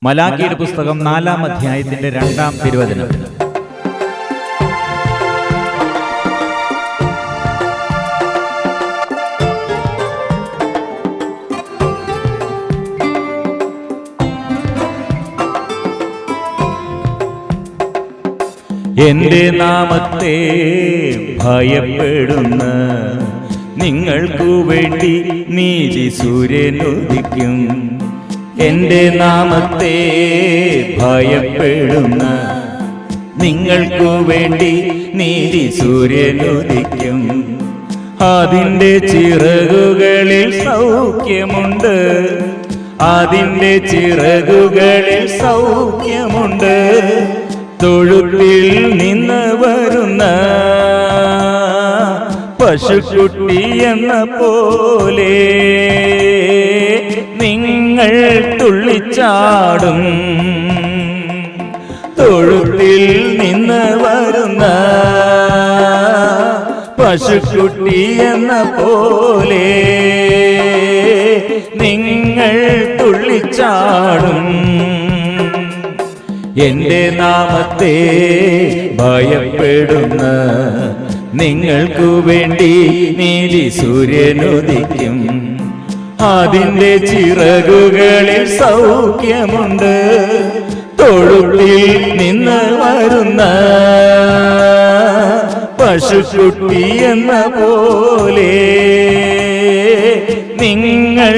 മലാക്കിയുടെ പുസ്തകം 4-ാം അധ്യായത്തിന്റെ 2-ാം തിരുവചനം. എന്റെ നാമത്തെ ഭയപ്പെടുന്ന നിങ്ങൾക്കു വേണ്ടി നീതി സൂര്യൻ ഉദിക്കും. എന്റെ നാമത്തെ ഭയപ്പെടുന്ന നിങ്ങൾക്കു വേണ്ടി നീതി സൂര്യൻ ഉദിക്കും. അതിൻ്റെ ചിറകുകളിൽ സൗഖ്യമുണ്ട്, അതിൻ്റെ ചിറകുകളിൽ സൗഖ്യമുണ്ട്. തൊഴുത്തിൽ നിന്ന് വരുന്ന പശുക്കുട്ടി എന്ന പോലെ നിങ്ങൾ തുള്ളിച്ചാടും. തൊഴുത്തിൽ നിന്ന് വരുന്ന പശുക്കുട്ടി എന്ന പോലെ നിങ്ങൾ തുള്ളിച്ചാടും. എന്റെ നാമത്തെ ഭയപ്പെടുന്ന നിങ്ങൾക്കു വേണ്ടി നീതി സൂര്യൻ ഉദിക്കും. അതിൻ്റെ ചിറകുകളിൽ സൗഖ്യമുണ്ട്. തൊഴുത്തിൽ നിന്ന് വരുന്ന പശുക്കുട്ടി എന്ന പോലെ നിങ്ങൾ